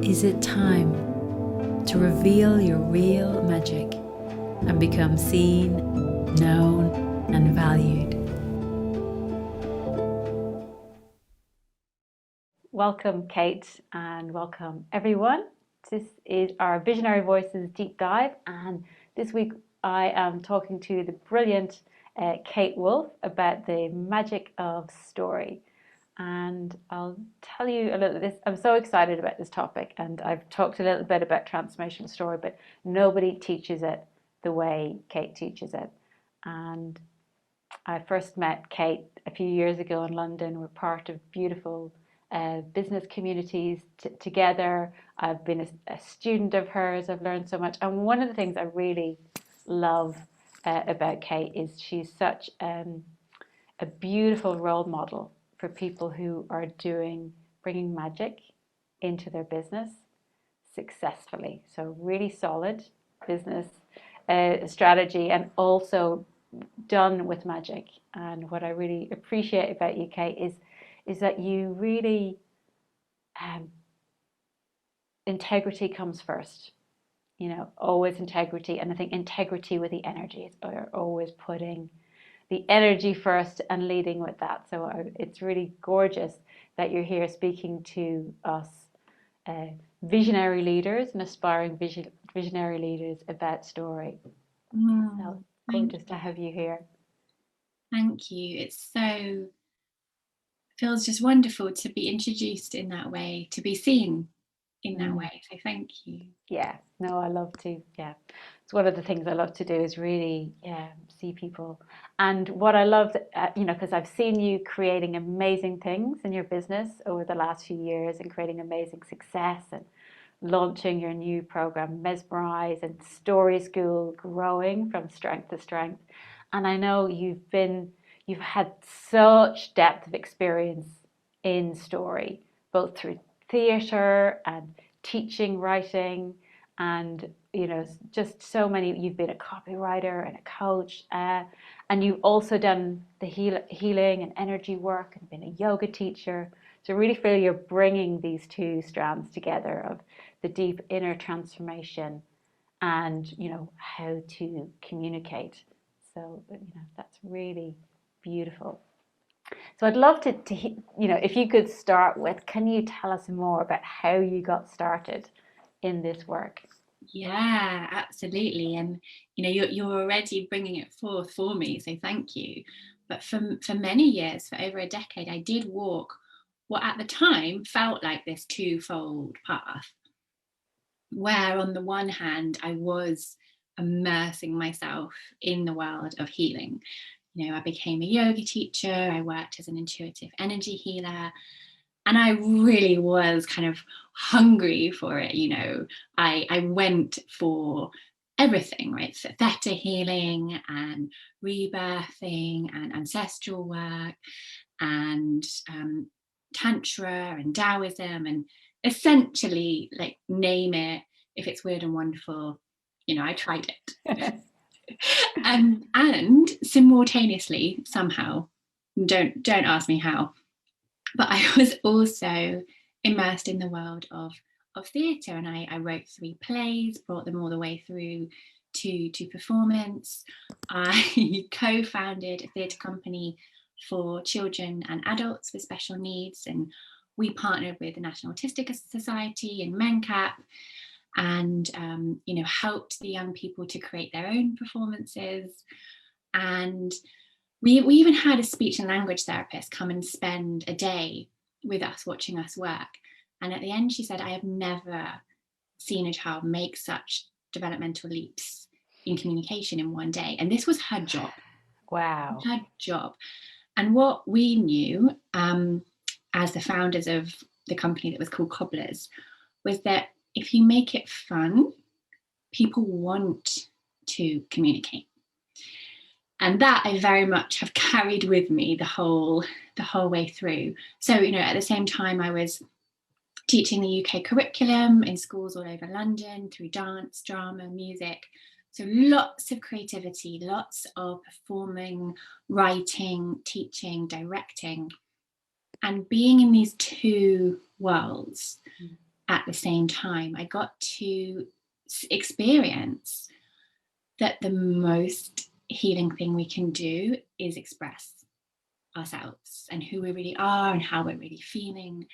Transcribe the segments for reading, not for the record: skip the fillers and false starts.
Is it time to reveal your real magic and become seen, known, and valued? Welcome, Kate, and welcome everyone. This is our Visionary Voices deep dive, and this week I am talking to the brilliant Kate Wolf about the magic of story. And I'll tell you a little bit. I'm so excited about this topic, and I've talked a little bit about transformational story, but nobody teaches it the way Kate teaches it. And I first met Kate a few years ago in London. We're part of beautiful business communities together. I've been a student of hers. I've learned so much. And one of the things I really love about Kate is she's such a beautiful role model for people who are bringing magic into their business successfully. So really solid business strategy, and also done with magic. And what I really appreciate about you, Kate, is that you really integrity comes first. You know, always integrity. And I think integrity with the energy is always putting the energy first and leading with that. So it's really gorgeous that you're here speaking to us visionary leaders and aspiring visionary leaders about story. So gorgeous to have you here. Thank you. Feels just wonderful to be introduced in that way, to be seen in that way. So thank you. Yeah, no, I love to. Yeah, it's one of the things I love to do is really, see people. And what I love, because I've seen you creating amazing things in your business over the last few years and creating amazing success and launching your new program, Mesmerize, and Story School growing from strength to strength. And I know you've had such depth of experience in story, both through theatre and teaching, writing, and just so many. You've been a copywriter and a coach, and you've also done the healing and energy work and been a yoga teacher. So I really feel you're bringing these two strands together of the deep inner transformation and how to communicate. So that's really beautiful. So I'd love to if you could start with, can you tell us more about how you got started in this work? Yeah, absolutely. And you're already bringing it forth for me, so thank you. But for many years, for over a decade, I did walk what at the time felt like this twofold path, where on the one hand I was immersing myself in the world of healing. I became a yoga teacher, I worked as an intuitive energy healer, and I really was kind of hungry for it. I went for everything, right? So theta healing and rebirthing and ancestral work and tantra and Taoism, and essentially, like, name it. If it's weird and wonderful, I tried it. and simultaneously, somehow, don't ask me how, but I was also immersed in the world of theatre, and I wrote 3 plays, brought them all the way through to performance. I co-founded a theatre company for children and adults with special needs, and we partnered with the National Autistic Society and MenCap, and helped the young people to create their own performances. And we even had a speech and language therapist come and spend a day with us, watching us work. And at the end, she said, I have never seen a child make such developmental leaps in communication in one day. And this was her job. Wow. Her job. And what we knew as the founders of the company that was called Cobblers was that if you make it fun, people want to communicate. And that I very much have carried with me the whole way through. So, at the same time, I was teaching the UK curriculum in schools all over London through dance, drama, music. So lots of creativity, lots of performing, writing, teaching, directing, and being in these two worlds at the the same time, I got to experience that the most healing thing we can do is express ourselves and who we really are and how we're really feeling.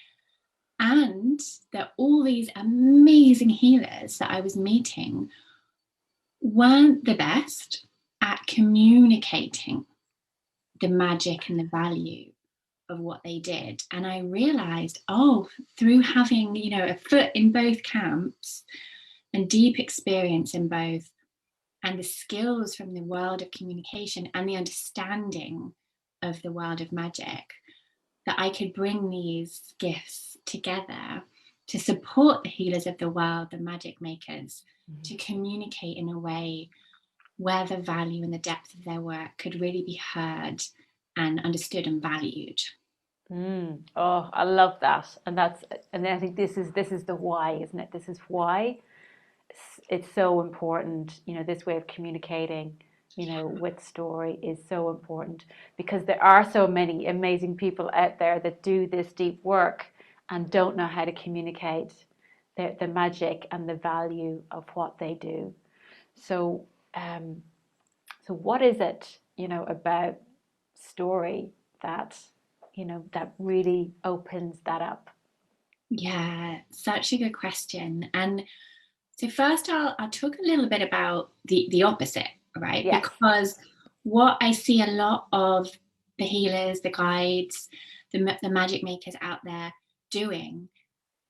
And that all these amazing healers that I was meeting weren't the best at communicating the magic and the value of what they did. And I realized, through having, a foot in both camps and deep experience in both, and the skills from the world of communication and the understanding of the world of magic, that I could bring these gifts together to support the healers of the world, the magic makers, to communicate in a way where the value and the depth of their work could really be heard and understood and valued. Oh, I love that. And I think this is the why, isn't it? This is why it's so important. This way of communicating, with story is so important, because there are so many amazing people out there that do this deep work and don't know how to communicate the magic and the value of what they do. So, so what is it, about story that, that really opens that up? Yeah, such a good question. And so first I'll talk a little bit about the opposite, right? Yes. Because what I see a lot of the healers, the guides, the magic makers out there doing,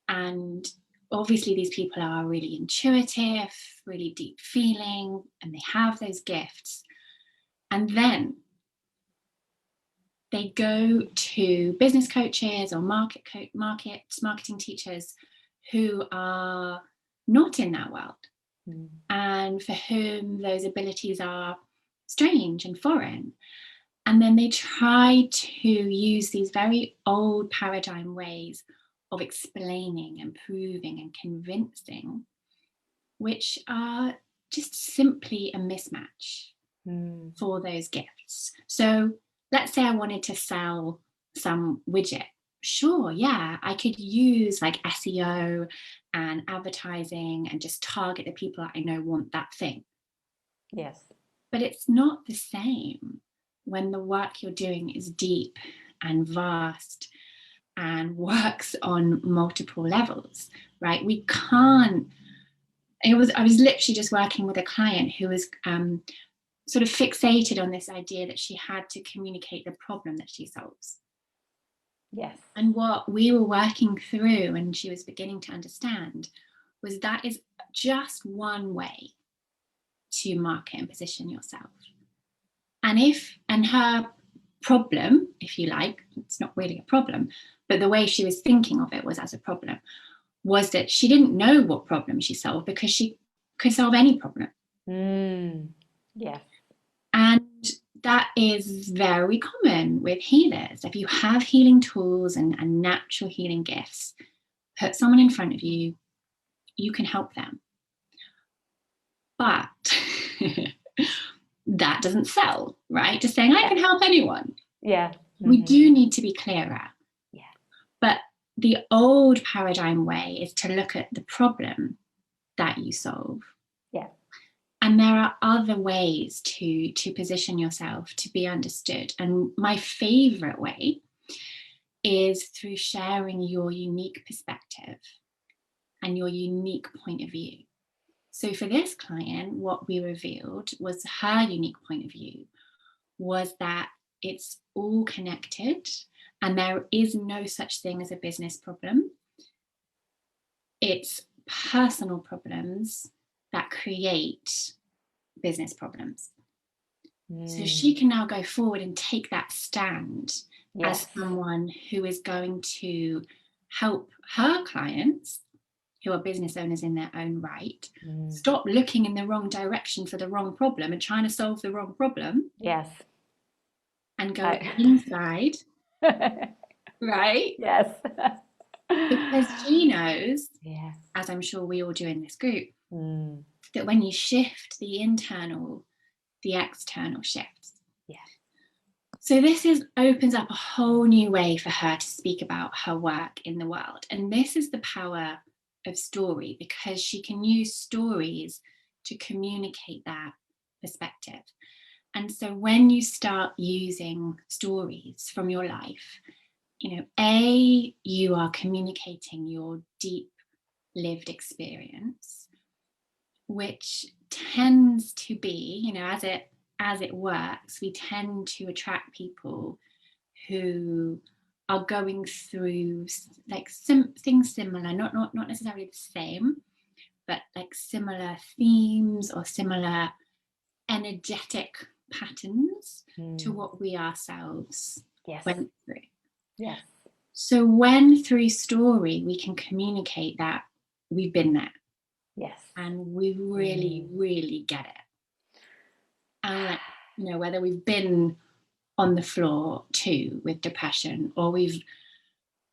and obviously these people are really intuitive, really deep feeling, and they have those gifts. And then they go to business coaches or marketing teachers who are not in that world, and for whom those abilities are strange and foreign. And then they try to use these very old paradigm ways of explaining and proving and convincing, which are just simply a mismatch for those gifts. So let's say I wanted to sell some widget. Sure, yeah, I could use like SEO and advertising and just target the people that I know want that thing. Yes. But it's not the same when the work you're doing is deep and vast and works on multiple levels, right? We can't. I was literally just working with a client who was sort of fixated on this idea that she had to communicate the problem that she solves. Yes. And what we were working through, and she was beginning to understand, was that is just one way to market and position yourself. And her problem, if you like, it's not really a problem, but the way she was thinking of it was as a problem, was that she didn't know what problem she solved because she could solve any problem. Yes. And that is very common with healers. If you have healing tools and natural healing gifts, put someone in front of you, you can help them. But that doesn't sell, right? Just saying, I can help anyone. Yeah. We do need to be clearer. Yeah. But the old paradigm way is to look at the problem that you solve. Yeah. And there are other ways to position yourself to be understood. And my favorite way is through sharing your unique perspective and your unique point of view. So for this client, what we revealed was her unique point of view was that it's all connected and there is no such thing as a business problem. It's personal problems that create business problems. So she can now go forward and take that stand as someone who is going to help her clients, who are business owners in their own right, stop looking in the wrong direction for the wrong problem and trying to solve the wrong problem. Yes. And go inside. Right? Yes. Because she knows, as I'm sure we all do in this group, that when you shift the internal, the external shifts. Yeah. So this opens up a whole new way for her to speak about her work in the world. And this is the power of story, because she can use stories to communicate that perspective. And so when you start using stories from your life, you are communicating your deep lived experience, which tends to be, as it works, we tend to attract people who are going through like things similar, not necessarily the same, but like similar themes or similar energetic patterns to what we ourselves went through. Yes. So when through story we can communicate that we've been there. Yes. And we really, really get it. And whether we've been on the floor too with depression, or we've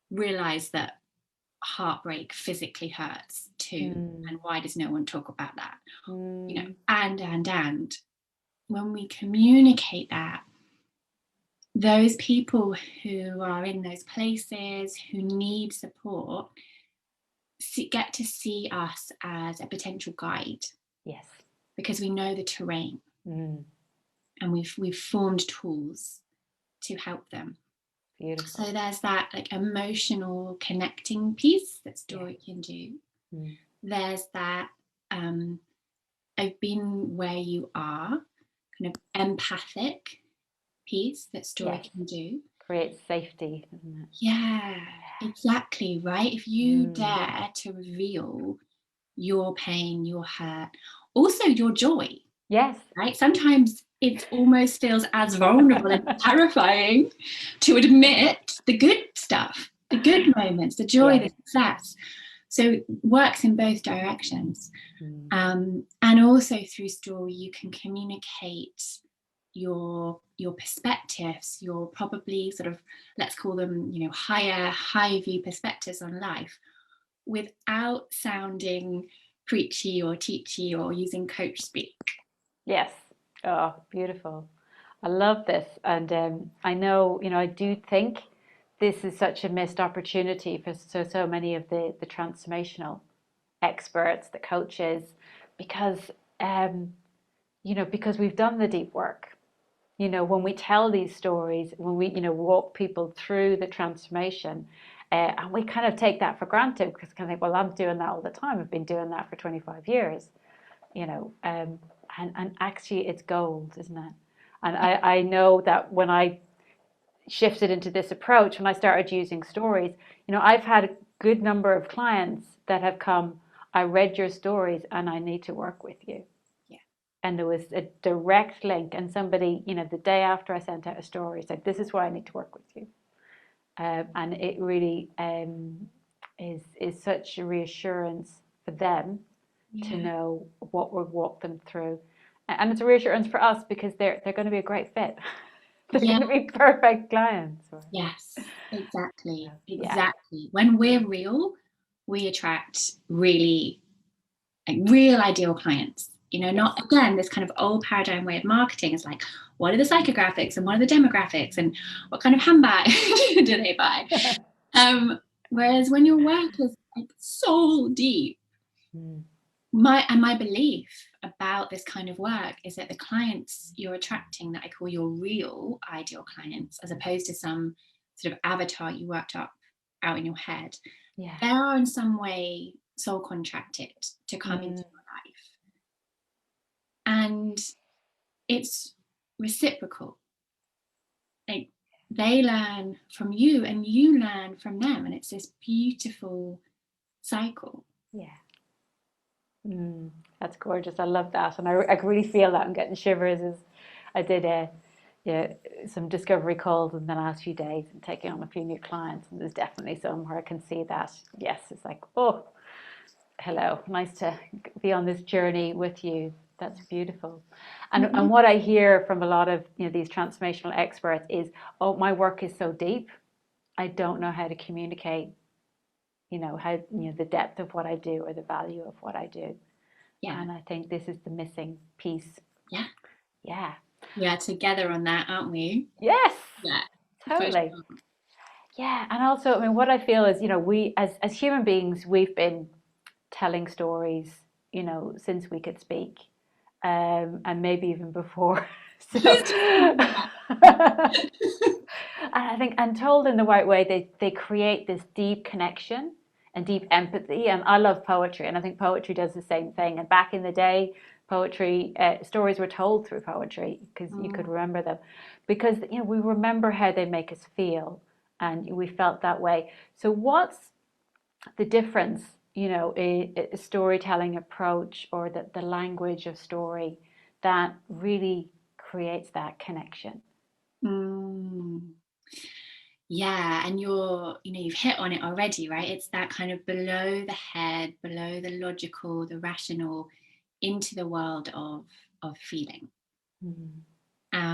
realized that heartbreak physically hurts too, and why does no one talk about that? And when we communicate that, those people who are in those places who need support get to see us as a potential guide. Yes. Because we know the terrain, and we've formed tools to help them. Beautiful. So there's that like emotional connecting piece that story can do. There's that I've been where you are, kind of empathic piece that story can do. Creates safety, doesn't it? Yeah, exactly, right? If you dare to reveal your pain, your hurt, also your joy. Yes. Right? Sometimes it almost feels as vulnerable and terrifying to admit the good stuff, the good moments, the joy, the success. So it works in both directions. And also through story, you can communicate your perspectives, your probably sort of, let's call them, high view perspectives on life, without sounding preachy or teachy or using coach speak. Yes. Oh, beautiful. I love this. And I know, I do think this is such a missed opportunity for so many of the transformational experts, the coaches, because, because we've done the deep work. When we tell these stories, when we, walk people through the transformation, and we kind of take that for granted because kind of think, well, I'm doing that all the time. I've been doing that for 25 years, and actually it's gold, isn't it? And I know that when I shifted into this approach, when I started using stories, I've had a good number of clients that have come, I read your stories and I need to work with you. And there was a direct link, and somebody, the day after I sent out a story said, this is why I need to work with you. And it really is such a reassurance for them to know what we've walked them through. And it's a reassurance for us because they're going to be a great fit. They're going to be perfect clients. Yes, exactly. When we're real, we attract really real ideal clients. Not, again, this kind of old paradigm way of marketing is like, what are the psychographics and what are the demographics and what kind of handbag do they buy? Whereas when your work is like so deep, my belief about this kind of work is that the clients you're attracting, that I call your real ideal clients, as opposed to some sort of avatar you worked up out in your head, they are in some way soul contracted to come into your life. And it's reciprocal. Like, they learn from you and you learn from them, and it's this beautiful cycle. That's gorgeous. I love that, and I really feel that. I'm getting shivers as I did some discovery calls in the last few days and taking on a few new clients, and there's definitely some where I can see that. Yes, it's like, oh, hello, nice to be on this journey with you. That's beautiful. And what I hear from a lot of these transformational experts is, oh, my work is so deep, I don't know how to communicate how the depth of what I do or the value of what I do. And I think this is the missing piece. We are together on that, aren't we? Yes. Totally. Sure. And also, I mean, what I feel is, we as human beings, we've been telling stories, you know, since we could speak, and maybe even before. So, and I think, and told in the right way, they create this deep connection and deep empathy. And I love poetry, and I think poetry does the same thing. And back in the day, poetry stories were told through poetry because you could remember them, because you know we remember how they make us feel, and we felt that way. So what's the difference, you know, a storytelling approach or the language of story that really creates that connection? Mm. Yeah, and you've hit on it already, right? It's that kind of below the head, below the logical, the rational, into the world of feeling,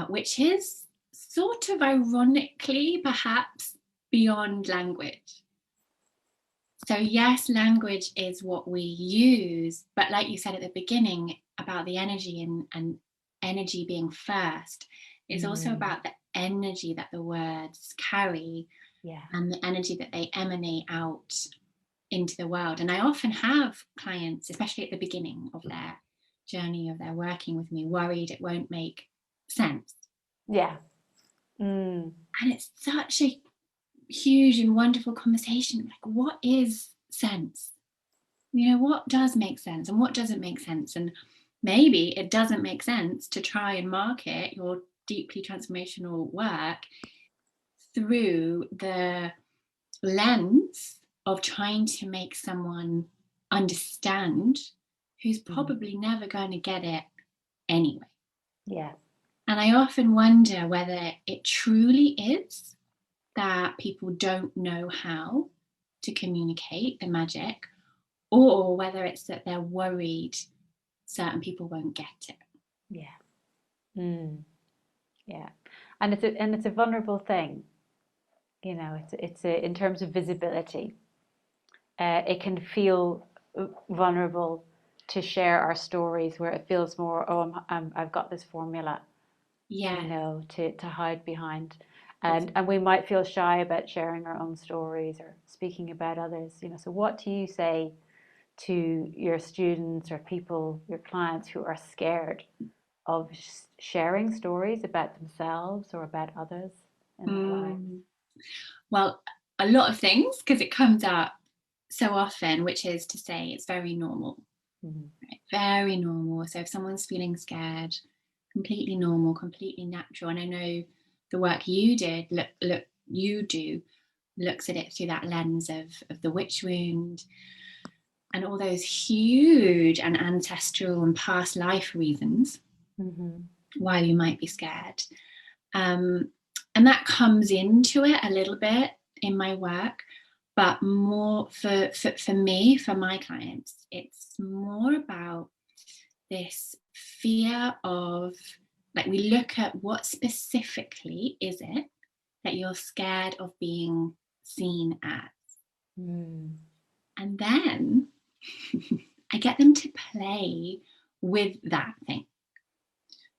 which is sort of ironically perhaps beyond language. So yes, language is what we use, but like you said at the beginning about the energy and energy being first, it's also about the energy that the words carry, and the energy that they emanate out into the world. And I often have clients, especially at the beginning of their journey of their working with me, worried it won't make sense. Yeah. And it's such a huge and wonderful conversation. Like, what is sense? You know, what does make sense and what doesn't make sense? And maybe it doesn't make sense to try and market your deeply transformational work through the lens of trying to make someone understand who's probably never going to get it anyway. Yeah. And I often wonder whether it truly is that people don't know how to communicate the magic, or whether it's that they're worried certain people won't get it. Yeah. Yeah. And it's a vulnerable thing, you know, it's in terms of visibility, it can feel vulnerable to share our stories where it feels more, oh, I've got this formula, Yeah. you know, to hide behind. And we might feel shy about sharing our own stories or speaking about others, you know. So what do you say to your students or people, your clients who are scared of sharing stories about themselves or about others in their lives? Well, a lot of things, because it comes up so often, which is to say it's very normal. Right? Very normal. So if someone's feeling scared, completely normal, completely natural. And I know the work you did, you do, looks at it through that lens of the witch wound and all those huge and ancestral and past life reasons why you might be scared. And that comes into it a little bit in my work, but more for me, for my clients, it's more about this fear of, like, we look at what specifically is it that you're scared of being seen as. And then I get them to play with that thing.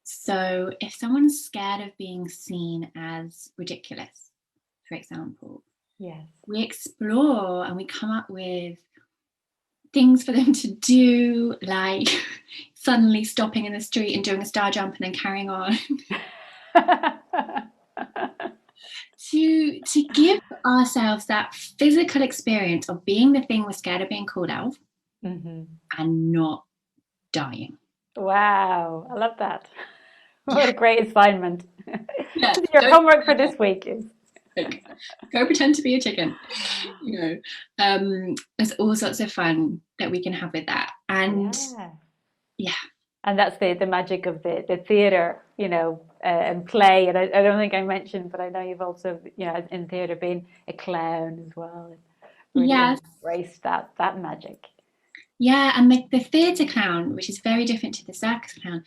So if someone's scared of being seen as ridiculous, for example, we explore and we come up with things for them to do, like suddenly stopping in the street and doing a star jump and then carrying on. to give ourselves that physical experience of being the thing we're scared of being called out and not dying. Wow, I love that. What a great assignment. Yeah, your homework for this week is like, go pretend to be a chicken. You know, there's all sorts of fun that we can have with that. And and that's the magic of the theatre, you know, and play. And I don't think I mentioned, but I know you've also, you know, in theatre been a clown as well. And really embraced that magic. Yeah, and the theatre clown, which is very different to the circus clown,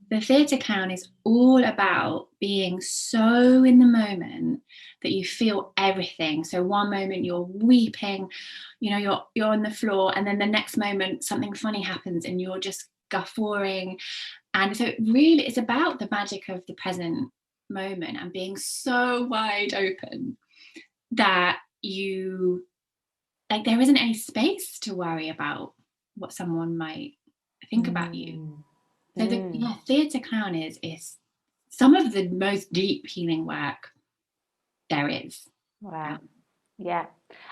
the theatre clown is all about being so in the moment that you feel everything. So one moment you're weeping, you know, you're on the floor, and then the next moment something funny happens and you're just guffawing. And so really it's about the magic of the present moment and being so wide open that you, like, there isn't any space to worry about what someone might think about you. So Mm. theatre clown is some of the most deep healing work there is. Wow. Yeah.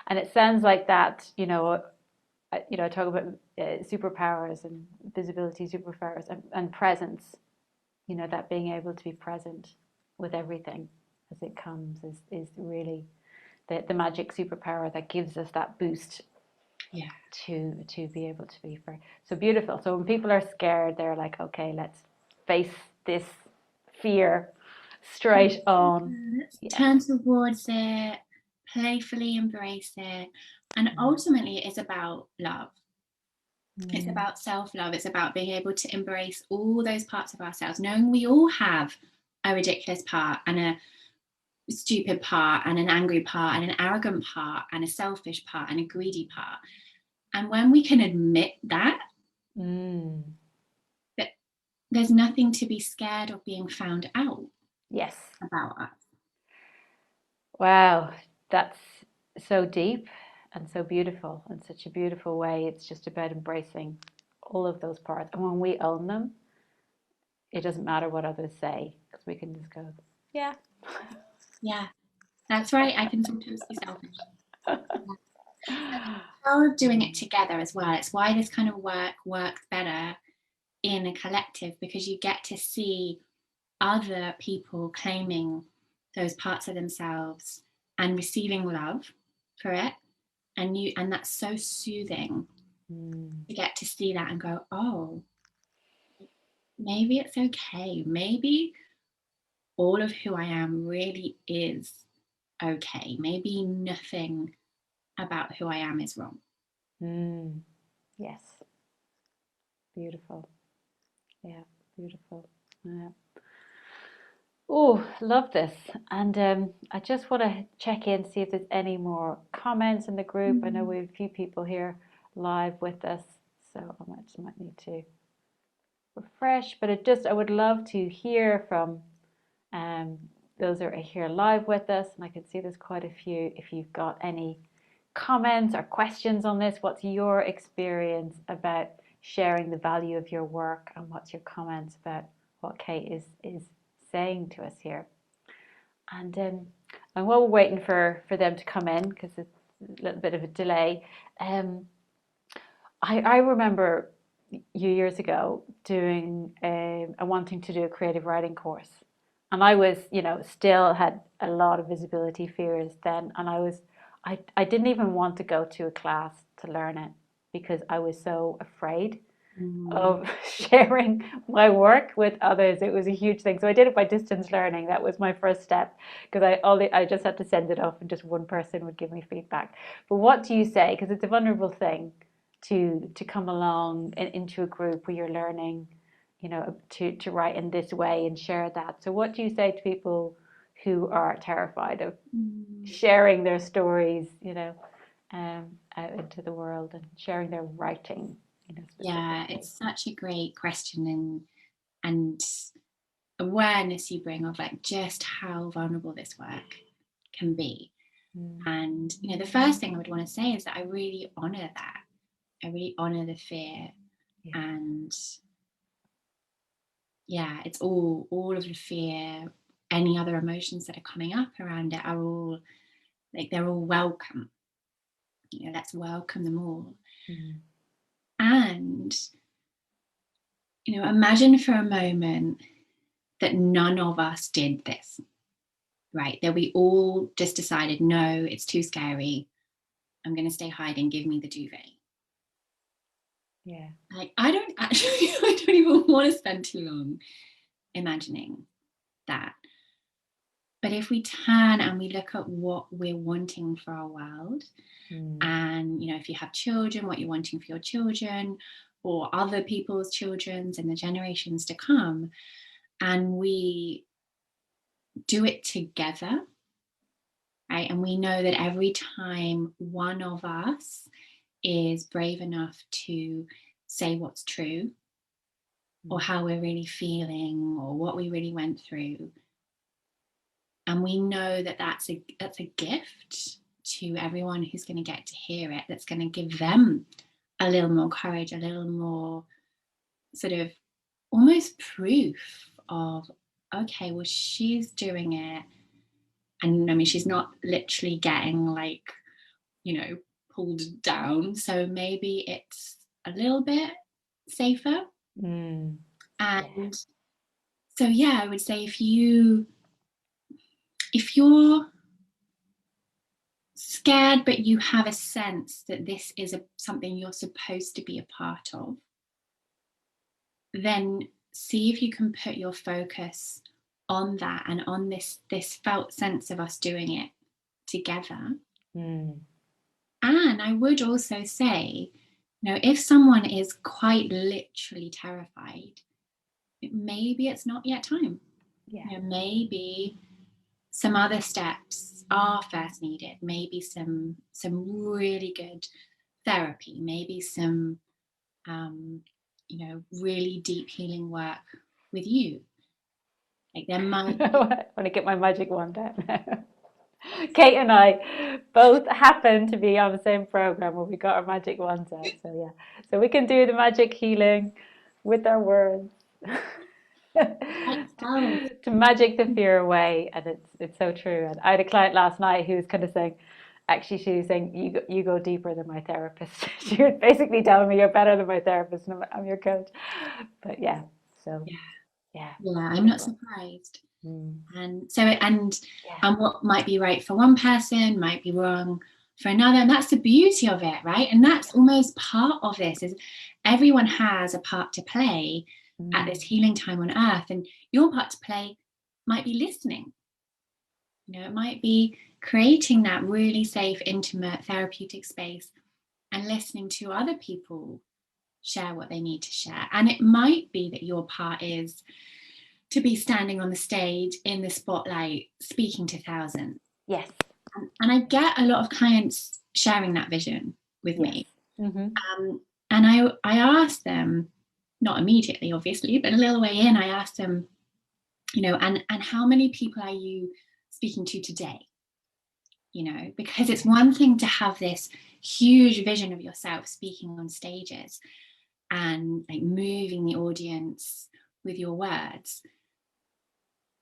And it sounds like that, I talk about superpowers and visibility superpowers and presence, that being able to be present with everything as it comes is really the magic superpower that gives us that boost to be able to be free. So beautiful. So when people are scared, they're like, okay, let's face this fear straight on. Let's Yeah. turn towards it, playfully embrace it. And ultimately, it is about love. It's about self-love. It's about being able to embrace all those parts of ourselves, knowing we all have a ridiculous part and a stupid part and an angry part and an arrogant part and a selfish part and a greedy part. And when we can admit that, that there's nothing to be scared of being found out Yes. about us. Wow. That's so deep and so beautiful in such a beautiful way. It's just about embracing all of those parts. And when we own them, it doesn't matter what others say because we can just go, yeah. Yeah, that's right. I can sometimes be selfish. Power of doing it together as well. It's why this kind of work works better in a collective, because you get to see other people claiming those parts of themselves and receiving love for it, and that's so soothing to get to see that and go, oh, maybe it's okay, maybe all of who I am really is okay, maybe nothing about who I am is wrong. Yes. Beautiful. Yeah, beautiful. Yeah. Oh, love this. And I just want to check in, see if there's any more comments in the group. I know we have a few people here live with us, so I just might need to refresh. But I would love to hear from those that are here live with us. And I can see there's quite a few. If you've got any comments or questions on this, what's your experience about sharing the value of your work, and what's your comments about what Kate is saying to us here? And while we're waiting for them to come in, because it's a little bit of a delay, I remember years ago doing wanting to do a creative writing course, and I was still had a lot of visibility fears then, and I didn't even want to go to a class to learn it because I was so afraid of sharing my work with others. It was a huge thing. So I did it by distance learning. That was my first step, because I just had to send it off and just one person would give me feedback. But what do you say? Because it's a vulnerable thing to come along into a group where you're learning, to write in this way and share that. So what do you say to people who are terrified of sharing their stories, out into the world and sharing their writing? Yeah, it's such a great question and awareness you bring of like just how vulnerable this work can be. And the first thing I would want to say is that I really honor that. I really honor the fear. And yeah, it's all of the fear, any other emotions that are coming up around it are all like, they're all welcome. Let's welcome them all. And imagine for a moment that none of us did this, right? That we all just decided, no, it's too scary, I'm going to stay hiding, give me the duvet. Yeah. Like, I don't even want to spend too long imagining that. But if we turn and we look at what we're wanting for our world, and if you have children, what you're wanting for your children or other people's children's and the generations to come, and we do it together, right? And we know that every time one of us is brave enough to say what's true, or how we're really feeling, or what we really went through, and we know that that's a gift to everyone who's going to get to hear it, that's going to give them a little more courage, a little more sort of almost proof of, okay, well, she's doing it. And I mean, she's not literally getting like, pulled down. So maybe it's a little bit safer. Mm. And so, yeah, I would say if you're scared, but you have a sense that this is something you're supposed to be a part of, then see if you can put your focus on that and on this felt sense of us doing it together. Mm. And I would also say, if someone is quite literally terrified, maybe it's not yet time. Yeah. Maybe some other steps are first needed. Maybe some really good therapy. Maybe some really deep healing work with you. Like there might. I want to get my magic wand out now. Kate and I both happen to be on the same program where we got our magic wands out. So yeah, so we can do the magic healing with our words to magic the fear away, and it's so true. And I had a client last night who was kind of saying, actually, she was saying, you go deeper than my therapist. She was basically telling me you're better than my therapist, and I'm your coach. But yeah, so yeah, I'm not surprised. Mm. And so and what might be right for one person might be wrong for another, and that's the beauty of it, right? And that's almost part of this, is everyone has a part to play at this healing time on earth, and your part to play might be listening. It might be creating that really safe, intimate, therapeutic space and listening to other people share what they need to share. And it might be that your part is to be standing on the stage in the spotlight speaking to thousands. Yes. And I get a lot of clients sharing that vision with me. Mm-hmm. And I asked them, not immediately obviously, but a little way in, I asked them, and how many people are you speaking to today? Because it's one thing to have this huge vision of yourself speaking on stages and like moving the audience with your words.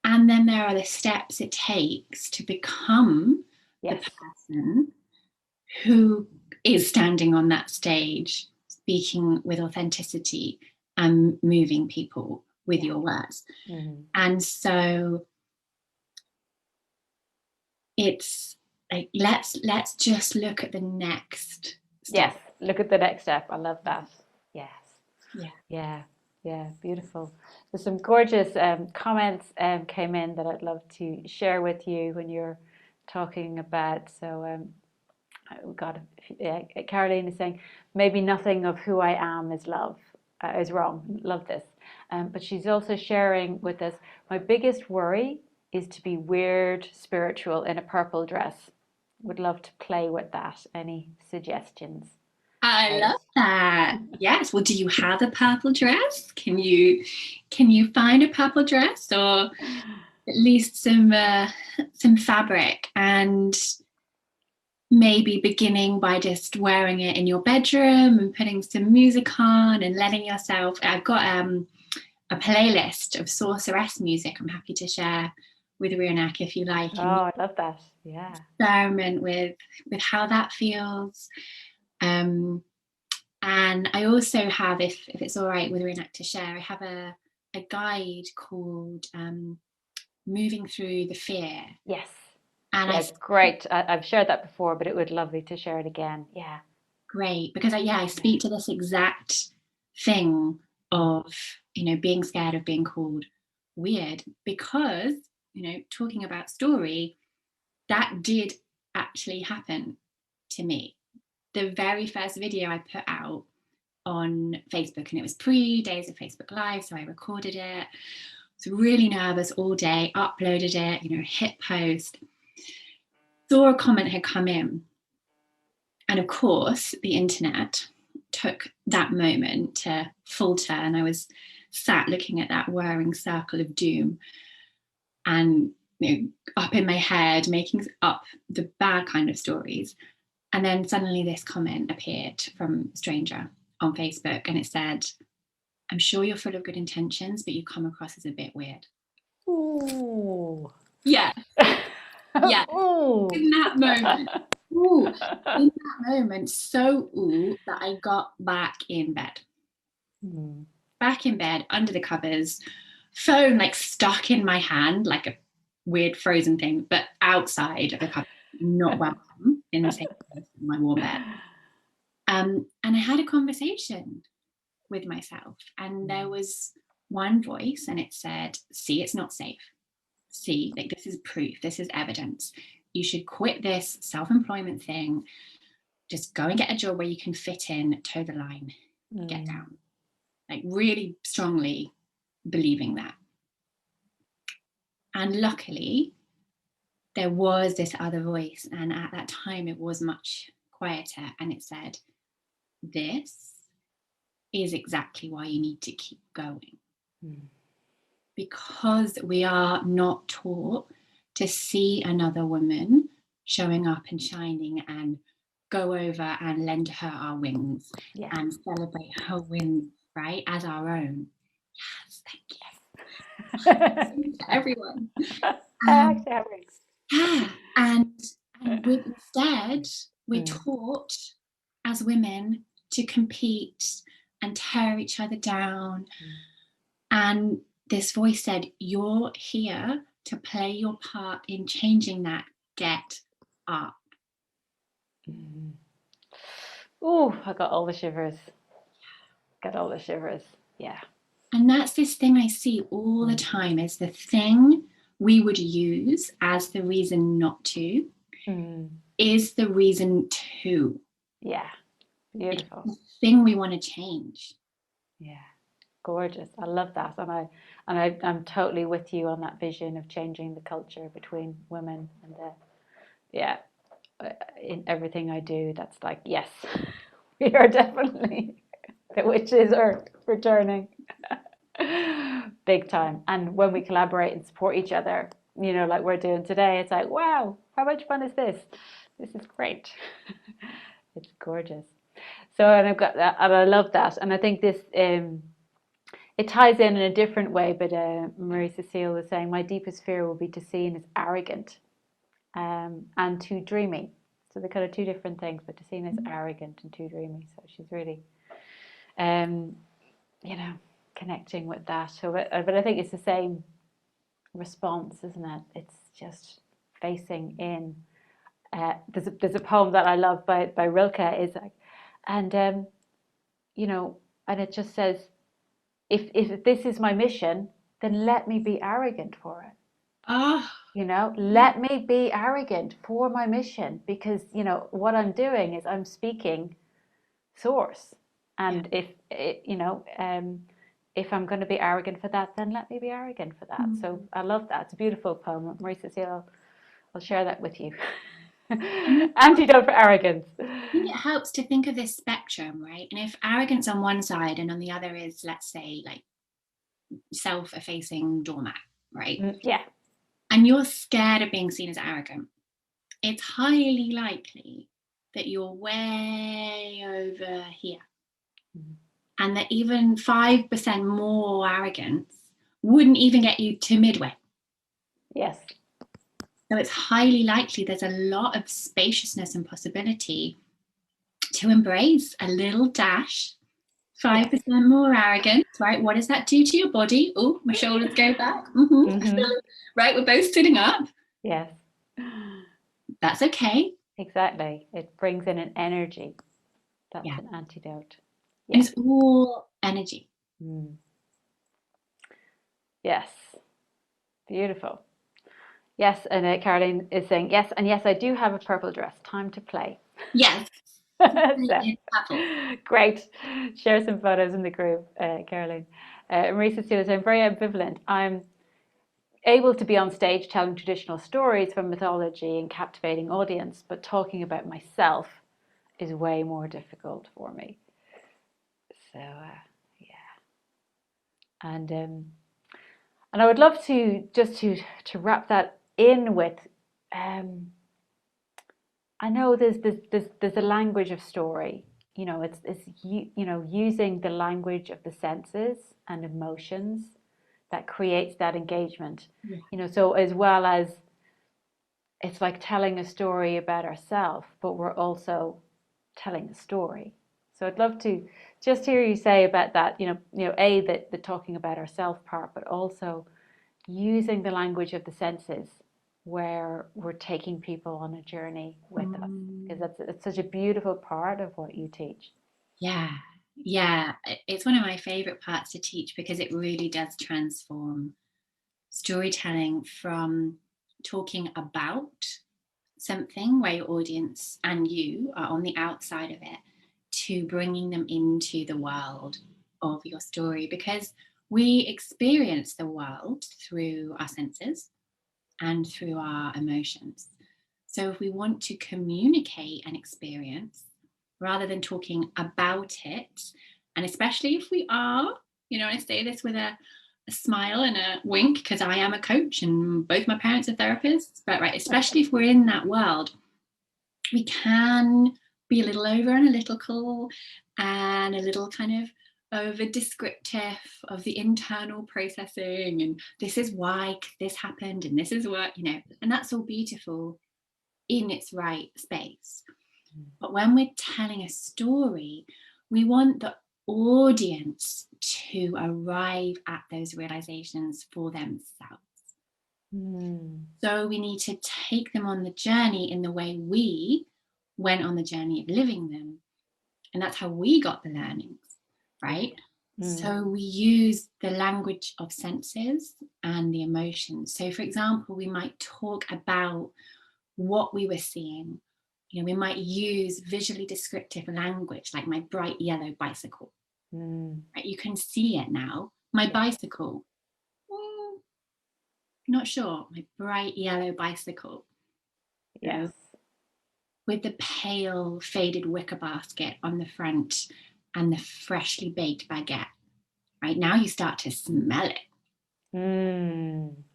And then there are the steps it takes to become the person who is standing on that stage, speaking with authenticity and moving people with your words. Mm-hmm. And so it's like, let's just look at the next step. Yes, look at the next step. I love that. Yes. Yeah, beautiful. There's some gorgeous comments came in that I'd love to share with you when you're talking about. So Caroline is saying, maybe nothing of who I am is love, is wrong. Love this. But she's also sharing with us, my biggest worry is to be weird, spiritual in a purple dress. Would love to play with that. Any suggestions? I love that. Yes. Well, do you have a purple dress? Can you find a purple dress, or at least some fabric, and maybe beginning by just wearing it in your bedroom and putting some music on and letting yourself. I've got a playlist of sorceress music I'm happy to share with Rionach if you like. Oh, I love that. Yeah. Experiment with how that feels. And I also have, if it's all right with Rionach to share, I have a guide called Moving Through the Fear. Yes. And it's great. I've shared that before, but it would be lovely to share it again. Yeah. Great. Because I speak to this exact thing of, being scared of being called weird, because, talking about story, that did actually happen to me. The very first video I put out on Facebook, and it was pre-days of Facebook Live, so I recorded it. I was really nervous all day, uploaded it, hit post. Saw a comment had come in. And of course, the internet took that moment to falter, and I was sat looking at that whirring circle of doom and up in my head, making up the bad kind of stories. And then suddenly this comment appeared from a stranger on Facebook, and it said, "I'm sure you're full of good intentions, but you come across as a bit weird." Ooh. Yeah. Yeah. Ooh. In that moment. Ooh. In that moment, so ooh, that I got back in bed. Back in bed, under the covers, phone like stuck in my hand, like a weird frozen thing, but outside of the covers, not welcome in the same place in my warm bed. And I had a conversation with myself, and there was one voice, and it said, "See, it's not safe. See, like this is proof, this is evidence. You should quit this self-employment thing. Just go and get a job where you can fit in, toe the line, get down." Like really strongly believing that. And luckily, there was this other voice, and at that time it was much quieter, and it said, "This is exactly why you need to keep going." Because we are not taught to see another woman showing up and shining and go over and lend her our wings and celebrate her wins, right, as our own. Yes, thank you. Everyone. Yeah, and instead we're taught as women to compete and tear each other down. And this voice said, "You're here to play your part in changing that. Get up." Ooh, I got all the shivers. Yeah. And that's this thing I see all the time, is the thing we would use as the reason not to is the reason to. Yeah. Beautiful. It's the thing we want to change. Yeah. Gorgeous. I love that. And I'm totally with you on that vision of changing the culture between women and in everything I do, that's like, yes, we are definitely, the witches are returning. Big time. And when we collaborate and support each other, like we're doing today, it's like, wow, how much fun is this? This is great. It's gorgeous. So, and I've got that, and I love that. And I think this, it ties in a different way, but Marie Cecile was saying, my deepest fear will be to seen as arrogant and too dreamy. So they're kind of two different things, but to seen as arrogant and too dreamy. So she's really, connecting with that. So, but I think it's the same response, isn't it? It's just facing in. There's a poem that I love by Rilke, is like, and and it just says, if this is my mission, then let me be arrogant for it. Let me be arrogant for my mission, because what I'm doing is I'm speaking source, and if I'm going to be arrogant for that, then let me be arrogant for that. So I love that. It's a beautiful poem. Marie Cecile, I'll share that with you. Antidote for arrogance. I think it helps to think of this spectrum, right? And if arrogance on one side and on the other is, let's say, like self-effacing doormat, right? Yeah. And you're scared of being seen as arrogant, it's highly likely that you're way over here. And that even 5% more arrogance wouldn't even get you to midway. Yes. So it's highly likely there's a lot of spaciousness and possibility to embrace a little dash, 5% more arrogance, right? What does that do to your body? Oh, my shoulders go back. Right, we're both sitting up. Yes. That's okay. Exactly. It brings in an energy. That's an antidote. And it's all energy. Yes. Beautiful. Yes, and Caroline is saying, yes, and yes, I do have a purple dress. Time to play. Yes. Great. Share some photos in the group, Caroline. Marie Cecile is saying, very ambivalent. I'm able to be on stage telling traditional stories from mythology and captivating audience, but talking about myself is way more difficult for me. So, and I would love to just to wrap that in with I know there's a language of story. Using the language of the senses and emotions that creates that engagement. Yeah. So as well as it's like telling a story about ourselves, but we're also telling the story. So I'd love to just hear you say about that. The talking about ourself part, but also using the language of the senses where we're taking people on a journey with us, because it's such a beautiful part of what you teach. Yeah, yeah. It's one of my favorite parts to teach because it really does transform storytelling from talking about something where your audience and you are on the outside of it to bringing them into the world of your story, because we experience the world through our senses and through our emotions. So if we want to communicate an experience rather than talking about it, and especially if we are, I say this with a smile and a wink because I am a coach and both my parents are therapists, but right, especially if we're in that world, we can be a little over analytical and a little kind of over descriptive of the internal processing, and this is why this happened and this is what, and that's all beautiful in its right space. But when we're telling a story, we want the audience to arrive at those realizations for themselves. So we need to take them on the journey in the way we went on the journey of living them. And that's how we got the learnings, right? So we use the language of senses and the emotions. So for example, we might talk about what we were seeing. We might use visually descriptive language like my bright yellow bicycle. Right? You can see it now. My bicycle. Not sure. My bright yellow bicycle. Yes. With the pale faded wicker basket on the front and the freshly baked baguette. Right now you start to smell it.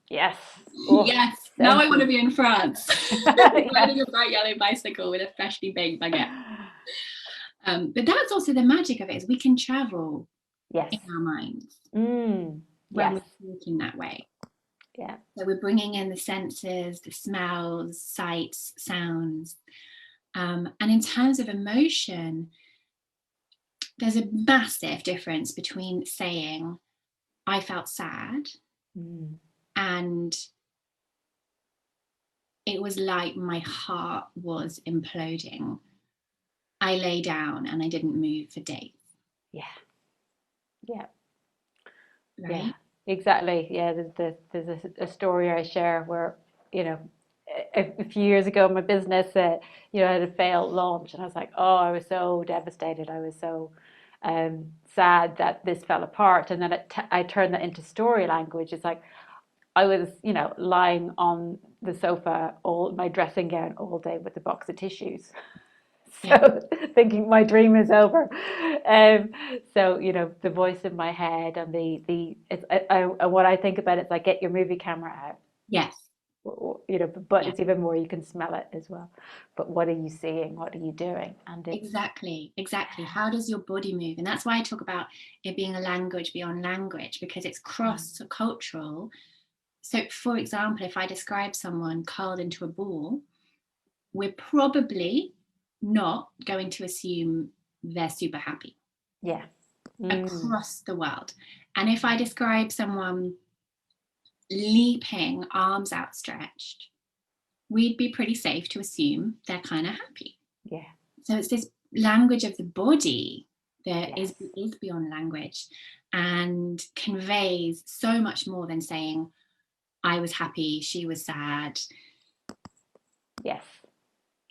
Yes. Oh, yes. Now I want to be in France. Riding a bright yellow bicycle with a freshly baked baguette. But that's also the magic of it, is we can travel in our minds when we're thinking that way. Yeah. So we're bringing in the senses, the smells, sights, sounds. And in terms of emotion, there's a massive difference between saying, I felt sad, and it was like my heart was imploding. I lay down and I didn't move for days. Yeah. Yeah. Right? Yeah, exactly. Yeah, there's a story I share where, a few years ago, my business, I had a failed launch, and I was like, oh, I was so devastated. I was so sad that this fell apart. And then I turned that into story language. It's like I was, lying on the sofa, my dressing gown all day with a box of tissues. So thinking my dream is over. So the voice in my head and what I think about it is like, get your movie camera out. Yes. But it's even more, you can smell it as well. But what are you seeing? What are you doing? And exactly. How does your body move? And that's why I talk about it being a language beyond language, because it's cross-cultural. So for example, if I describe someone curled into a ball, we're probably not going to assume they're super happy. Yeah. Across the world. And if I describe someone leaping, arms outstretched, we'd be pretty safe to assume they're kind of happy. Yeah. So it's this language of the body that is beyond language and conveys so much more than saying, I was happy, she was sad. Yes,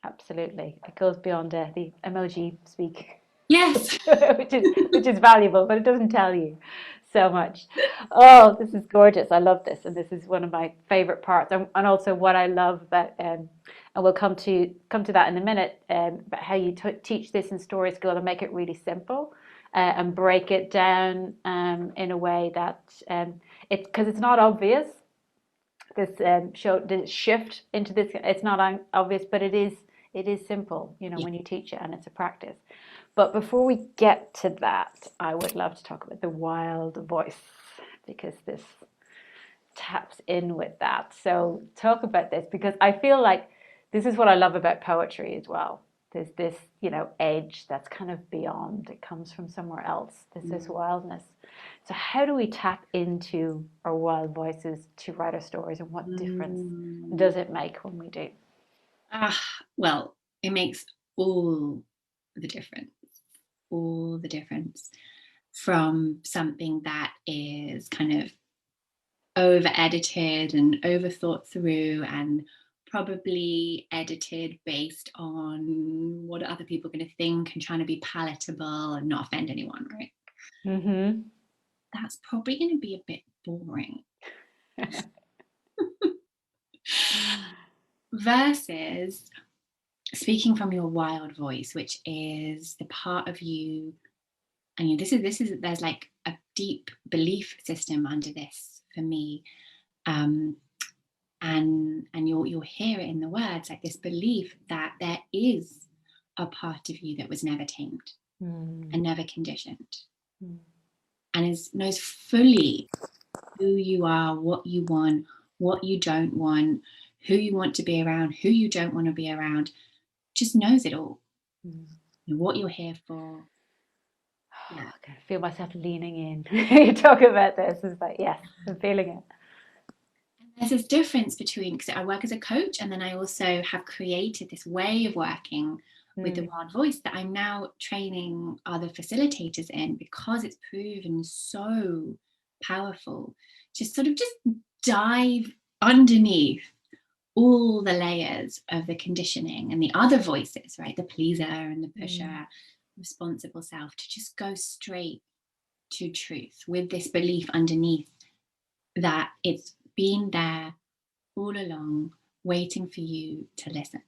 absolutely. It goes beyond the emoji speak. Yes. which is valuable, but it doesn't tell you so much. Oh, this is gorgeous. I love this, and this is one of my favorite parts. And also what I love about, and we'll come to that in a minute, about how you teach this in story school and make it really simple, and break it down in a way that it's, because it's not obvious. This shift into this, it's not obvious, but it It is simple, you know, Yeah. when you teach it and it's a practice. But before we get to that, I would love to talk about the wild voice because this taps in with that. So talk about this because I feel like this is what I love about poetry as well. There's this, you know, edge that's kind of beyond. It comes from somewhere else. There's this wildness. So how do we tap into our wild voices to write our stories, and what difference does it make when we do? Well, it makes all the difference. All the difference from something that is kind of over edited and over thought through and probably edited based on what other people are going to think and trying to be palatable and not offend anyone, right? Mm-hmm. That's probably going to be a bit boring. Versus speaking from your wild voice, which is the part of you, and this is there's like a deep belief system under this for me. And you'll hear it in the words, like this belief that there is a part of you that was never tamed and never conditioned, and knows fully who you are, what you want, what you don't want, who you want to be around, who you don't want to be around, just knows it all. What you're here for. Yeah. I can feel myself leaning in. You talk about this. It's like, yes, I'm feeling it. There's this difference between, because I work as a coach and then I also have created this way of working with the wild voice that I'm now training other facilitators in, because it's proven so powerful. Just dive underneath all the layers of the conditioning and the other voices, right? The pleaser and the pusher, responsible self, to just go straight to truth with this belief underneath that it's been there all along, waiting for you to listen.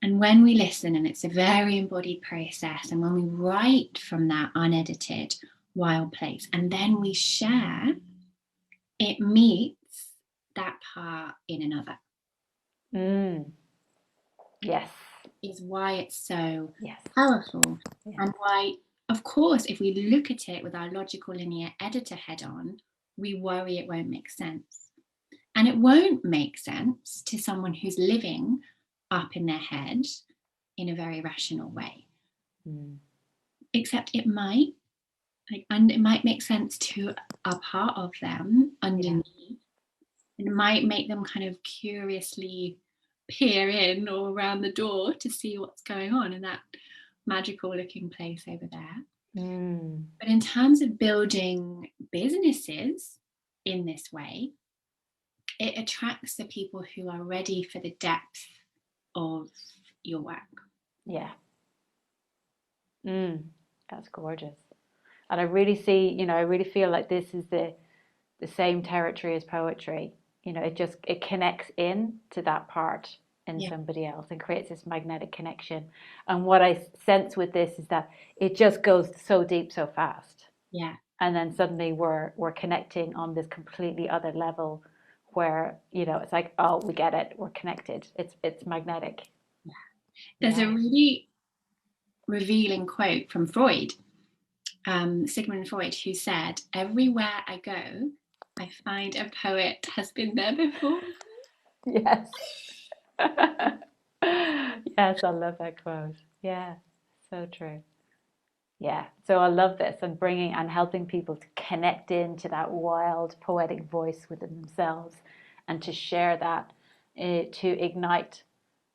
And when we listen, and it's a very embodied process, and when we write from that unedited, wild place, and then we share, it meets that part in another. Yes. Is why it's so Yes. powerful. Yes. And why, of course, if we look at it with our logical linear editor head on, we worry it won't make sense. And it won't make sense to someone who's living up in their head in a very rational way. Except it might, and it might make sense to a part of them underneath. Yeah. It might make them kind of curiously peer in or around the door to see what's going on in that magical looking place over there. But in terms of building businesses in this way, it attracts the people who are ready for the depth of your work. Yeah. That's gorgeous. And I really see, I really feel like this is the same territory as poetry. It connects in to that part in somebody else and creates this magnetic connection. And what I sense with this is that it just goes so deep so fast. Yeah. And then suddenly we're connecting on this completely other level where, it's like, oh, we get it. We're connected. It's magnetic. Yeah. There's a really revealing quote from Freud, Sigmund Freud, who said, "Everywhere I go, I find a poet has been there before." Yes. Yes, I love that quote. Yeah, so true. Yeah, so I love this and bringing and helping people to connect into that wild poetic voice within themselves and to share that, to ignite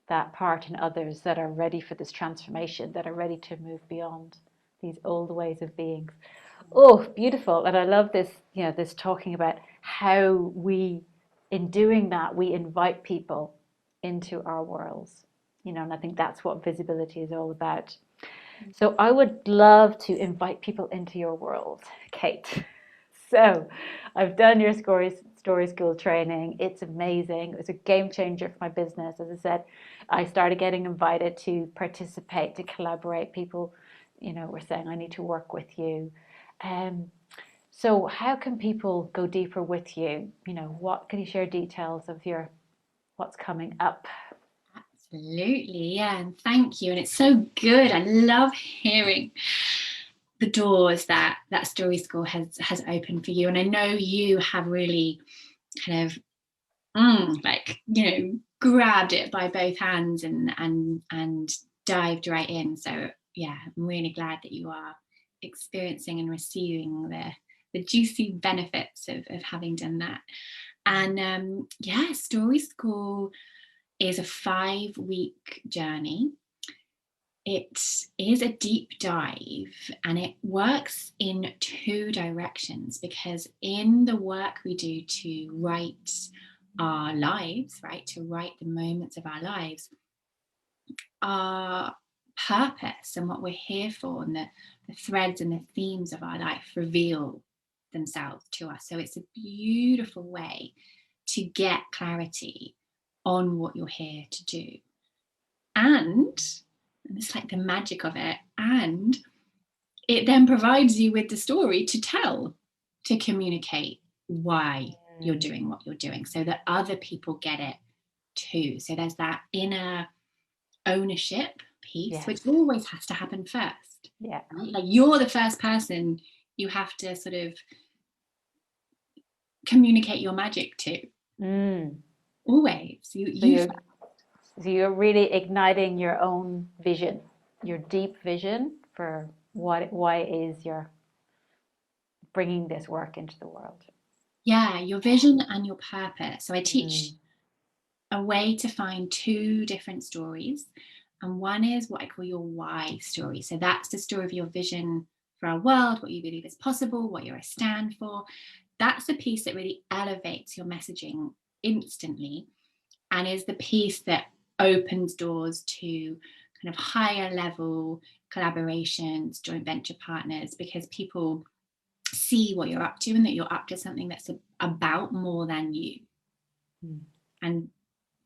that part in others that are ready for this transformation, that are ready to move beyond these old ways of being. Oh, beautiful. And I love this, this talking about how we, in doing that, we invite people into our worlds, and I think that's what visibility is all about. So I would love to invite people into your world, Kate. So I've done your story school training. It's amazing. It was a game changer for my business. As I said, I started getting invited to participate, to collaborate. People, were saying, I need to work with you. So how can people go deeper with you? What can you share details of what's coming up? Absolutely, yeah, and thank you. And it's so good. I love hearing the doors that Story School has opened for you. And I know you have really kind of like, you know, grabbed it by both hands and dived right in. So yeah, I'm really glad that you are experiencing and receiving the juicy benefits of having done that. And yeah, Story School is a 5-week journey. It is a deep dive, and it works in 2 directions, because in the work we do to write our lives, right, to write the moments of our lives, our purpose and what we're here for, and the threads and the themes of our life reveal themselves to us. So it's a beautiful way to get clarity on what you're here to do. And it's like the magic of it. And it then provides you with the story to tell, to communicate why you're doing what you're doing, so that other people get it too. So there's that inner ownership piece, Yes. which always has to happen first. Yeah. Right? Like, you're the first person you have to sort of communicate your magic to. Always. So you're really igniting your own vision, your deep vision for why is you're bringing this work into the world. Yeah, your vision and your purpose. So I teach a way to find 2 different stories. And one is what I call your why story. So that's the story of your vision for our world, what you believe is possible, what you're a stand for. That's the piece that really elevates your messaging instantly, and is the piece that opens doors to kind of higher level collaborations, joint venture partners, because people see what you're up to, and that you're up to something that's about more than you. And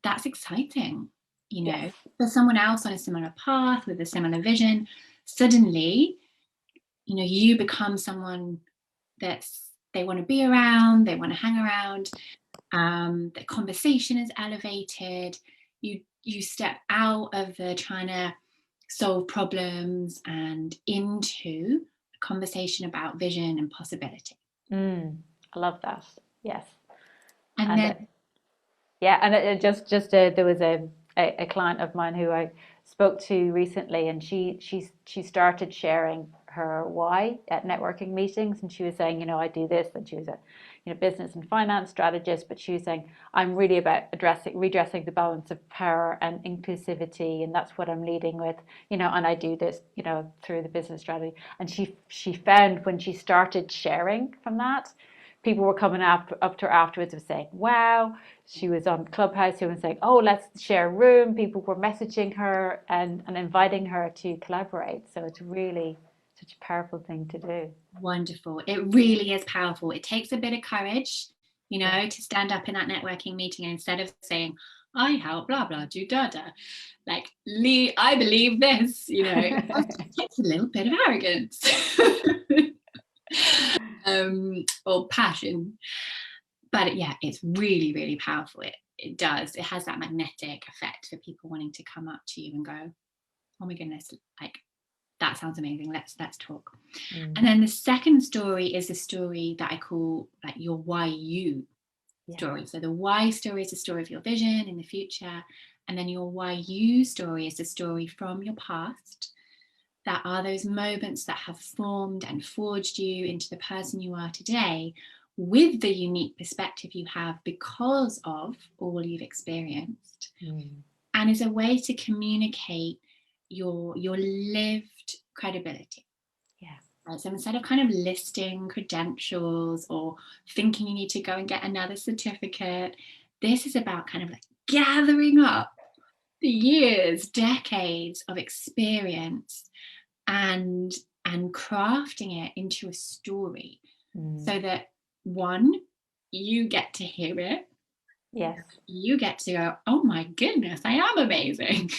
that's exciting, you know. Yes. For someone else on a similar path with a similar vision, suddenly, you know, you become someone that's they want to be around, they want to hang around. The conversation is elevated. You step out of the trying to solve problems and into a conversation about vision and possibility. I love that. Yes. And then Yeah, and it just there was a client of mine who I spoke to recently, and she started sharing her why at networking meetings, and she was saying, you know, I do this, and she was a business and finance strategist, but she was saying, I'm really about redressing the balance of power and inclusivity, and that's what I'm leading with, you know, and I do this, you know, through the business strategy. And she found when she started sharing from that, people were coming up to her afterwards and saying, wow, she was on Clubhouse, who was saying, oh, let's share a room. People were messaging her and inviting her to collaborate. So it's really such a powerful thing to do. Wonderful. It really is powerful. It takes a bit of courage, you know, to stand up in that networking meeting, and instead of saying, I help blah blah do da da, like, I believe this, you know, it takes a little bit of arrogance. Or passion. But yeah, it's really, really powerful. It has that magnetic effect for people wanting to come up to you and go, oh my goodness, like, that sounds amazing, let's talk. And then the second story is the story that I call like your why you story. So the why story is the story of your vision in the future, and then your why you story is the story from your past, that are those moments that have formed and forged you into the person you are today, with the unique perspective you have because of all you've experienced, and is a way to communicate your lived credibility. Right? So instead of kind of listing credentials or thinking you need to go and get another certificate, this is about kind of like gathering up the years, decades of experience and crafting it into a story, so that, one, you get to hear it. Yes. You get to go, oh my goodness, I am amazing.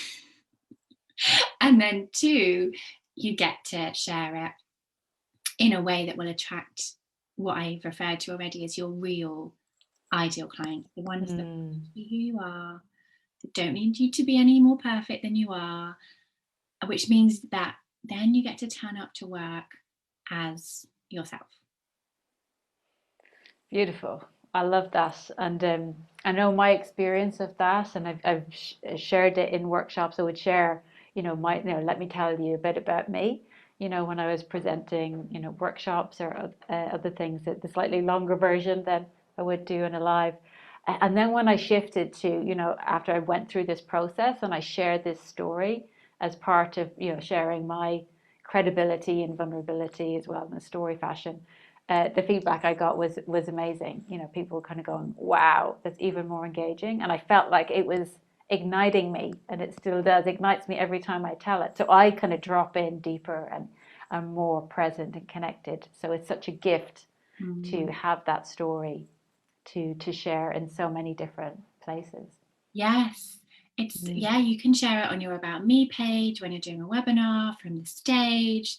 And then 2, you get to share it in a way that will attract what I've referred to already as your real ideal client, the ones that who you are, that don't need you to be any more perfect than you are, which means that then you get to turn up to work as yourself. Beautiful. I love that. And I know my experience of that, and I've shared it in workshops. I would share, let me tell you a bit about me, when I was presenting, workshops or other things, the slightly longer version than I would do in a live. And then when I shifted to, after I went through this process and I shared this story as part of, sharing my credibility and vulnerability as well in a story fashion, the feedback I got was amazing. People kind of going, "Wow, that's even more engaging," and I felt like it was igniting me, and it still does, ignites me every time I tell it. So I kind of drop in deeper and I'm more present and connected. So it's such a gift to have that story to share in so many different places. Yes. You can share it on your About Me page when you're doing a webinar, from the stage,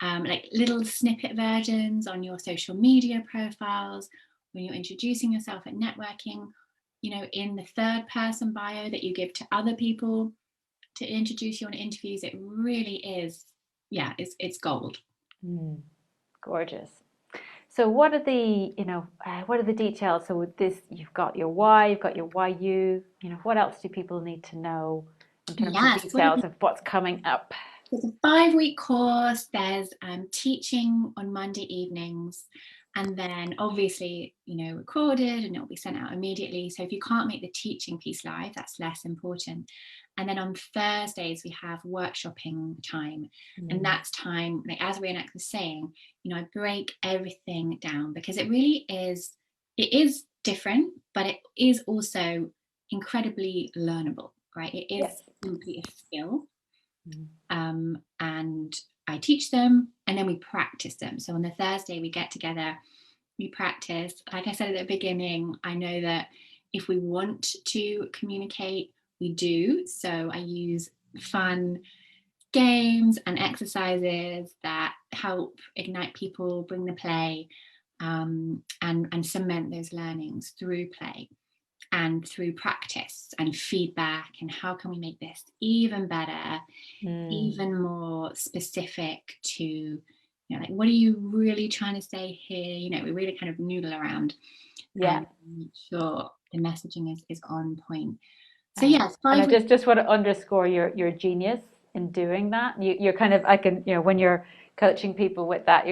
like little snippet versions on your social media profiles, when you're introducing yourself at networking, in the third person bio that you give to other people to introduce you on interviews. It really is, it's gold. Gorgeous. So what are the details? So with this, you've got your why, you've got your why you, what else do people need to know in terms of details of what's coming up? It's a 5-week course. There's teaching on Monday evenings, and then obviously, recorded, and it'll be sent out immediately. So if you can't make the teaching piece live, that's less important. And then on Thursdays, we have workshopping time. And that's time, like as Rionach was saying, I break everything down, because it is different, but it is also incredibly learnable, right? It is simply a skill. And I teach them, and then we practice them. So on the Thursday, we get together, we practice. Like I said at the beginning, I know that if we want to communicate, we do. So I use fun games and exercises that help ignite people, bring the play, and cement those learnings through play and through practice and feedback, and how can we make this even better, even more specific to, like, what are you really trying to say here? We really kind of noodle around and make sure the messaging is on point. So yes, and I just want to underscore your genius in doing that. You're kind of, I can, when you're coaching people with that,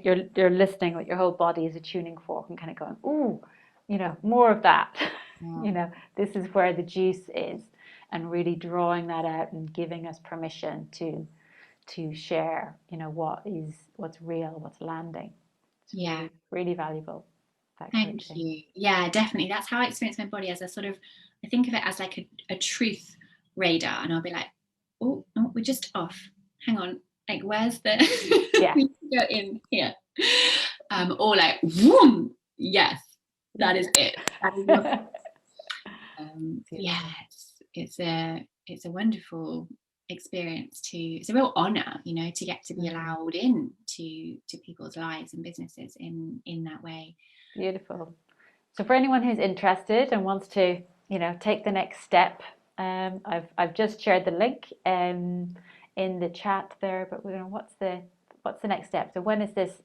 you're listening with your whole body as a tuning fork and kind of going, ooh, more of that. This is where the juice is, and really drawing that out and giving us permission to share, what's real, what's landing. It's really valuable. Thank you. Yeah, definitely. That's how I experience my body, as I think of it as like a truth radar, and I'll be like, oh, we're just off. Hang on, like, where's the we need to go in here. Or like, whoom, yes, that is it. That is it's a wonderful experience. It's a real honor, to get to be allowed in to people's lives and businesses in that way. Beautiful. So for anyone who's interested and wants to, take the next step, I've just shared the link in the chat there. But what's the next step? So when is this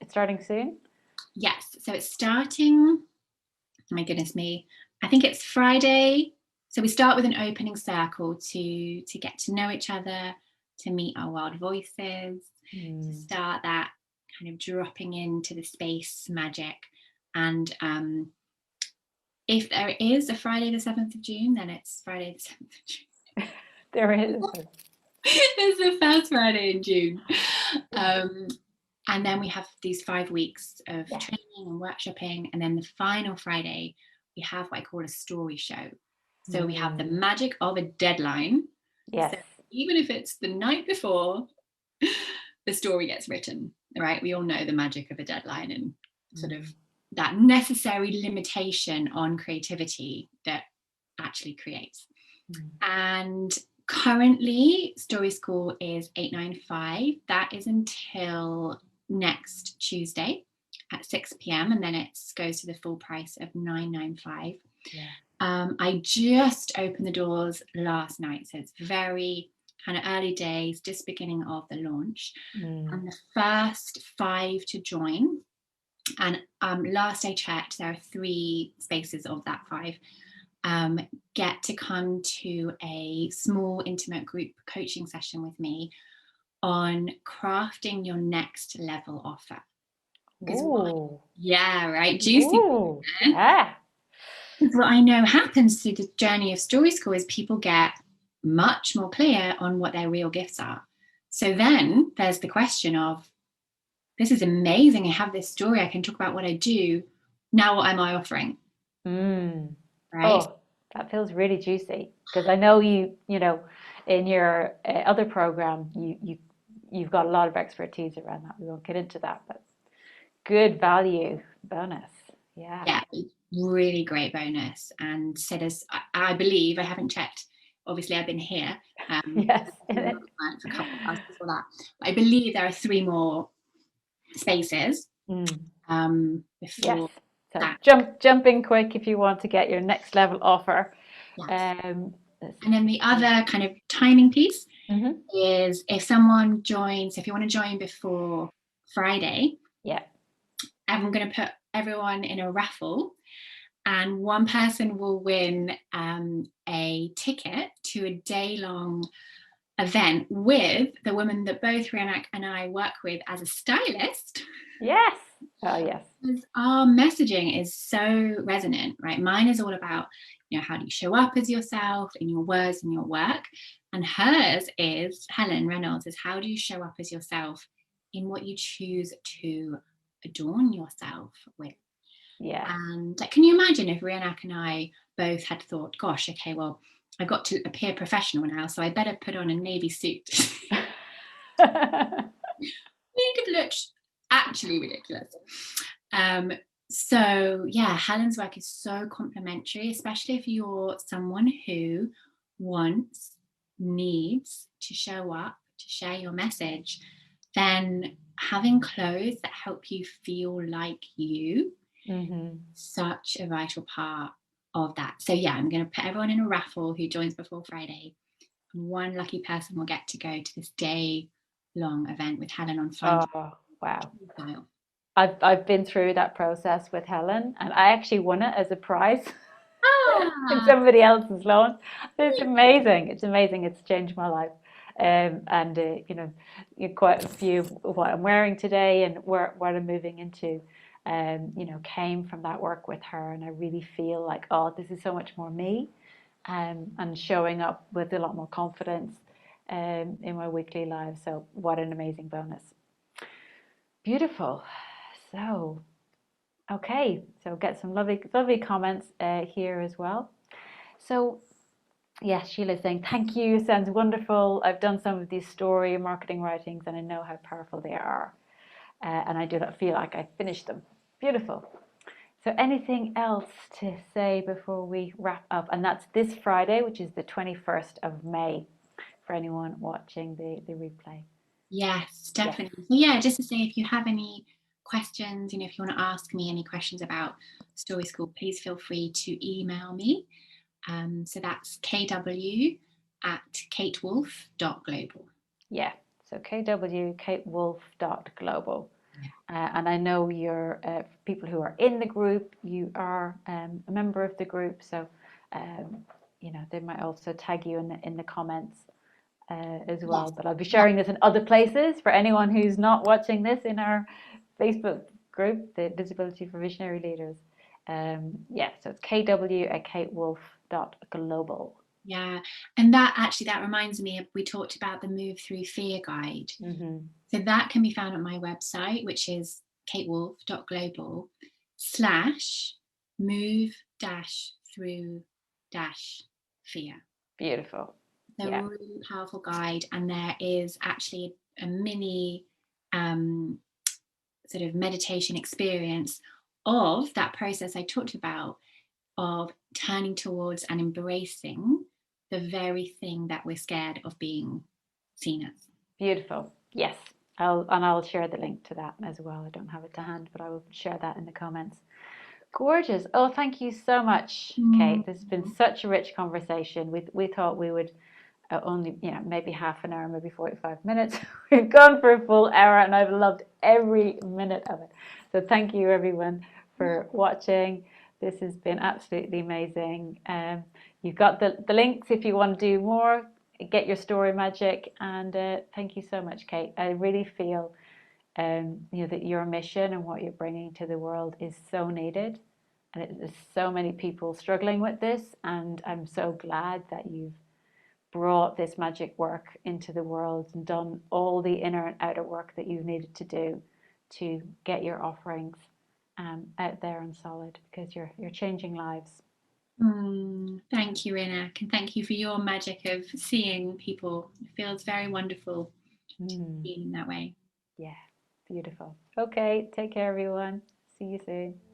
starting soon? Yes, so it's starting. Oh my goodness me! I think it's Friday. So we start with an opening circle to get to know each other, to meet our wild voices, to start that kind of dropping into the space magic. And if there is a Friday the 7th of June, then it's Friday the 7th of June. There is. It's the first Friday in June. And then we have these 5 weeks of training and workshopping. And then the final Friday, we have what I call a story show. So we have the magic of a deadline. Yes. So even if it's the night before, the story gets written, right? We all know the magic of a deadline and sort of that necessary limitation on creativity that actually creates. And currently, Story School is $895. That is until next Tuesday at 6 p.m. and then it goes to the full price of $995. I just opened the doors last night, so it's very kind of early days, just beginning of the launch. And the first 5 to join, and last I checked, there are 3 spaces of that 5, get to come to a small intimate group coaching session with me on crafting your next level offer. Ooh. Yeah, right, juicy. Ooh, yeah. What I know happens through the journey of Story School is people get much more clear on what their real gifts are. So then there's the question of, this is amazing, I have this story, I can talk about what I do. Now what am I offering? Right? Oh, that feels really juicy, because I know you know, in your other program, you've got a lot of expertise around that. We won't get into that, but good value bonus. Yeah. Yeah, really great bonus. And so there's, I believe, I haven't checked, obviously I've been here Yes. for a couple of hours before that, but I believe there are 3 more spaces before Yes. So that. jump in quick if you want to get your next level offer. Yes. Um, And then the other kind of timing piece mhm. is if someone joins, if you want to join before Friday, Yeah. I'm going to put everyone in a raffle, and one person will win a ticket to a day-long event with the woman that both Rionach and I work with as a stylist. Yes. Oh, yes. Because our messaging is so resonant, right? Mine is all about, how do you show up as yourself in your words and your work? And hers is, Helen Reynolds, is how do you show up as yourself in what you choose to adorn yourself with? Yeah. And can you imagine if Rionach and I both had thought, gosh, okay, well, I got to appear professional now, so I better put on a navy suit. It could look actually ridiculous. So yeah, Helen's work is so complementary, especially if you're someone who wants, needs to show up, to share your message, then having clothes that help you feel like you, such a vital part of that. So yeah, I'm going to put everyone in a raffle who joins before Friday. One lucky person will get to go to this day-long event with Helen on finding Oh, wow. style. I've been through that process with Helen, and I actually won it as a prize in Ah, somebody else's launch. It's amazing. It's amazing. It's changed my life. And quite a few of what I'm wearing today and what I'm moving into, came from that work with her. And I really feel like, oh, this is so much more me, and showing up with a lot more confidence in my weekly life. So what an amazing bonus. Beautiful. So, okay, so get some lovely comments here as well. So, yes, Sheila's saying, thank you, sounds wonderful. I've done some of these story and marketing writings and I know how powerful they are. And I do not feel like I finished them. Beautiful. So, anything else to say before we wrap up? And that's this Friday, which is the 21st of May, for anyone watching the replay. yes, definitely. So yeah, just to say, if you have any questions, if you want to ask me any questions about Story School, please feel free to email me. So that's kw@katewolf.global. Yeah, so katewolf.global. And I know you're people who are in the group, you are a member of the group, so they might also tag you in the comments as well. Yes. But I'll be sharing this in other places for anyone who's not watching this in our Facebook group, the Disability for Visionary Leaders. So it's kw@katewolf.global. Yeah, and that reminds me of, we talked about the Move Through Fear guide. So that can be found on my website, which is katewolf.global/move-through-fear. Beautiful. It's a really powerful guide, and there is actually a mini sort of meditation experience of that process I talked about, of turning towards and embracing the very thing that we're scared of being seen as. Beautiful. Yes. I'll share the link to that as well. I don't have it to hand, but I will share that in the comments. Gorgeous. Oh, thank you so much, Kate. This has been such a rich conversation. We thought we would only, maybe half an hour, maybe 45 minutes. We've gone for a full hour and I've loved every minute of it. So thank you everyone for watching. This has been absolutely amazing. You've got the links if you want to do more, get your story magic. And thank you so much, Kate. I really feel that your mission and what you're bringing to the world is so needed. And there's so many people struggling with this. And I'm so glad that you've brought this magic work into the world and done all the inner and outer work that you needed to do to get your offerings out there and solid, because you're changing lives. Thank you, Rionach, and thank you for your magic of seeing people. It feels very wonderful being in that way. Yeah, beautiful. Okay, take care, everyone. See you soon.